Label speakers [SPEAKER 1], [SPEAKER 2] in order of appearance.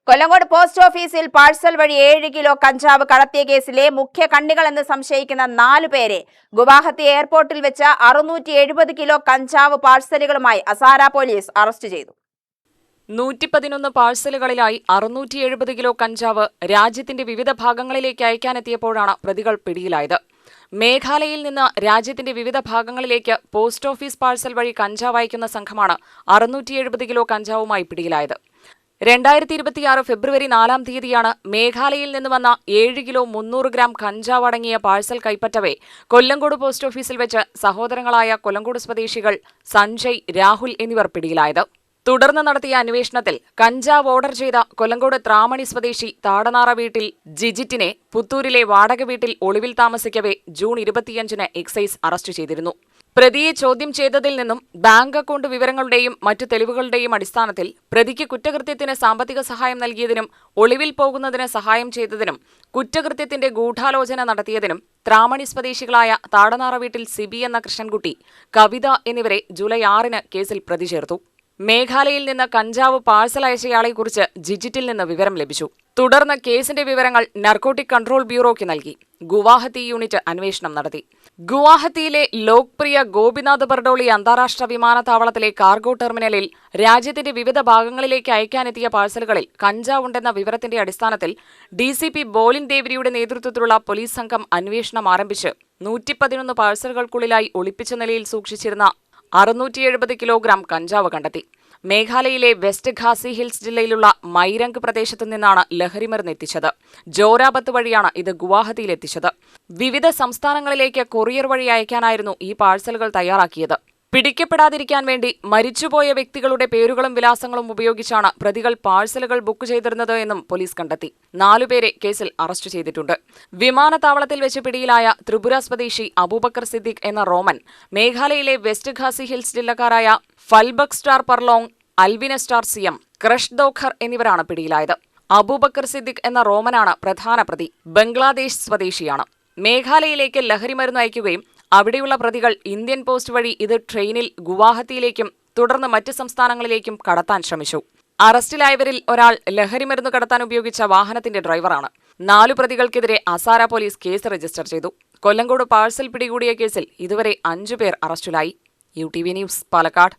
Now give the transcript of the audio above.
[SPEAKER 1] Kollengode post ഓഫീസിൽ parcel വഴി 7 kilo കഞ്ചാവ് കടത്തിയ കേസിലെ മുഖ്യ കണ്ണികളെന്ന് സംശയിക്കുന്ന 4 പേരെ ഗുവാഹത്തി എയർപോർട്ടിൽ വെച്ച് 670 കിലോ കഞ്ചാവ് പാഴ്സലുകളുമായി അസാര പോലീസ് അറസ്റ്റ് ചെയ്തു.
[SPEAKER 2] 111 പാഴ്സലുകളിലായി 670 കിലോ കഞ്ചാവ് രാജ്യത്തിന്റെ വിവിധ ഭാഗങ്ങളിലേക്ക് അയക്കാനെത്തിയപ്പോഴാണ് പ്രതികൾ പിടിയിലായത്. മേഘാലയയിൽ നിന്ന് രാജ്യത്തിന്റെ വിവിധ ഭാഗങ്ങളിലേക്ക് പോസ്റ്റ് ഓഫീസ് പാഴ്സൽ വഴി കഞ്ചാവ് അയക്കുന്ന സംഘമാണ് 670 കിലോ കഞ്ചാവുമായി പിടിയിലായത്. 2026 ഫെബ്രുവരി 4-ാം തീയതിയാണ് മേഘാലയയിൽ നിന്ന് വന്ന 7 കിലോ 300 ഗ്രാം കഞ്ചാവ് അടങ്ങിയ പാഴ്സൽ കൈപ്പറ്റവേ കൊല്ലങ്കോട് പോസ്റ്റ് ഓഫീസിൽ വെച്ച് സഹോദരങ്ങളായ കൊല്ലങ്കോട് സ്വദേശികൾ സഞ്ജയ്, രാഹുൽ എന്നിവർ പിടിയിലായത്. തുടർന്ന് നടത്തിയ അന്വേഷണത്തിൽ കഞ്ചാവ് ഓർഡർ ചെയ്ത കൊല്ലങ്കോട് ത്രാമണി സ്വദേശി താടനാറ വീട്ടിൽ ജിജിറ്റിനെ പുത്തൂരിലെ വാടക വീട്ടിൽ ഒളിവിൽ താമസിക്കവേ ജൂൺ 25-ന് എക്സൈസ് അറസ്റ്റ് ചെയ്തിരുന്നു. പ്രതിയെ ചോദ്യം ചെയ്തതിൽ നിന്നും ബാങ്ക് അക്കൗണ്ട് വിവരങ്ങളുടെയും മറ്റു തെളിവുകളുടെയും അടിസ്ഥാനത്തിൽ പ്രതിക്ക് കുറ്റകൃത്യത്തിന് സാമ്പത്തിക സഹായം നൽകിയതിനും ഒളിവിൽ പോകുന്നതിന് സഹായം ചെയ്തതിനും കുറ്റകൃത്യത്തിന്റെ ഗൂഢാലോചന നടത്തിയതിനും ത്രാമണി സ്വദേശികളായ താടനാറ വീട്ടിൽ സിബി എന്ന കൃഷ്ണൻകുട്ടി, കവിത എന്നിവരെ ജൂലൈ 6-ന് കേസിൽ പ്രതി ചേർത്തു. മേഘാലയയിൽ നിന്ന് കഞ്ചാവ് പാഴ്സൽ അയച്ചയാളെക്കുറിച്ച് ജിജിറ്റിൽ നിന്ന് വിവരം ലഭിച്ചു. തുടർന്ന് കേസിന്റെ വിവരങ്ങൾ നാർക്കോട്ടിക് കൺട്രോൾ ബ്യൂറോയ്ക്ക് നൽകി. ഗുവാഹത്തി യൂണിറ്റ് അന്വേഷണം നടത്തി. ഗുവാഹത്തിയിലെ ലോക്പ്രിയ ഗോപിനാഥ് ബർഡോളി അന്താരാഷ്ട്ര വിമാനത്താവളത്തിലെ കാർഗോ ടെർമിനലിൽ രാജ്യത്തിന്റെ വിവിധ ഭാഗങ്ങളിലേക്ക് അയക്കാനെത്തിയ പാഴ്സലുകളിൽ കഞ്ചാവ് ഉണ്ടെന്ന വിവരത്തിന്റെ അടിസ്ഥാനത്തിൽ DCP ബോലിൻ ദേവരിയുടെ നേതൃത്വത്തിലുള്ള പോലീസ് സംഘം അന്വേഷണം ആരംഭിച്ച് 111 പാഴ്സലുകൾക്കുള്ളിലായി ഒളിപ്പിച്ച നിലയിൽ സൂക്ഷിച്ചിരുന്ന 670 കിലോഗ്രാം കഞ്ചാവ് കണ്ടെത്തി. മേഘാലയയിലെ വെസ്റ്റ് ഖാസി ഹിൽസ് ജില്ലയിലുള്ള മൈരംഗ് പ്രദേശത്തു നിന്നാണ് ലഹരിമരുന്ന് എത്തിച്ചത്. ജോരാബത്ത് വഴിയാണ് ഇത് ഗുവാഹത്തിയിലെത്തിച്ചത്. വിവിധ സംസ്ഥാനങ്ങളിലേക്ക് കൊറിയർ വഴി അയക്കാനായിരുന്നു ഈ പാഴ്സലുകൾ തയ്യാറാക്കിയത്. പിടിക്കപ്പെടാതിരിക്കാൻ വേണ്ടി മരിച്ചുപോയ വ്യക്തികളുടെ പേരുകളും വിലാസങ്ങളും ഉപയോഗിച്ചാണ് പ്രതികൾ പാഴ്സലുകൾ ബുക്ക് ചെയ്തിരുന്നത് എന്നും പോലീസ് കണ്ടെത്തി. 4 പേരെ കേസിൽ അറസ്റ്റ് ചെയ്തിട്ടുണ്ട്. വിമാനത്താവളത്തിൽ വെച്ച് പിടിയിലായ ത്രിപുര സ്വദേശി അബൂബക്കർ സിദ്ദിഖ് എന്ന റോമൻ, മേഘാലയയിലെ വെസ്റ്റ് ഖാസി ഹിൽസ് ജില്ലക്കാരായ ഫൽബക് സ്റ്റാർ പർലോങ്, അൽവിന സ്റ്റാർ സിയം, ക്രഷ് ദോഖർ എന്നിവരാണ് പിടിയിലായത്. അബൂബക്കർ സിദ്ദിഖ് എന്ന റോമനാണ് പ്രധാന പ്രതി. ബംഗ്ലാദേശ് സ്വദേശിയാണ്. മേഘാലയയിലേക്ക് ലഹരിമരുന്ന് അയക്കുകയും അവിടെയുള്ള പ്രതികൾ ഇന്ത്യൻ പോസ്റ്റ് വഴി ഇത് ട്രെയിനിൽ ഗുവാഹത്തിയിലേക്കും തുടർന്ന് മറ്റ് സംസ്ഥാനങ്ങളിലേക്കും കടത്താൻ ശ്രമിച്ചു. അറസ്റ്റിലായവരിൽ ഒരാൾ ലഹരിമരുന്ന് കടത്താൻ ഉപയോഗിച്ച വാഹനത്തിന്റെ ഡ്രൈവറാണ്. 4 പ്രതികൾക്കെതിരെ അസാര പോലീസ് കേസ് രജിസ്റ്റർ ചെയ്തു. കൊല്ലങ്കോട് പാഴ്സൽ പിടികൂടിയ കേസിൽ ഇതുവരെ 5 പേർ അറസ്റ്റിലായി. UTV news, Palakkad.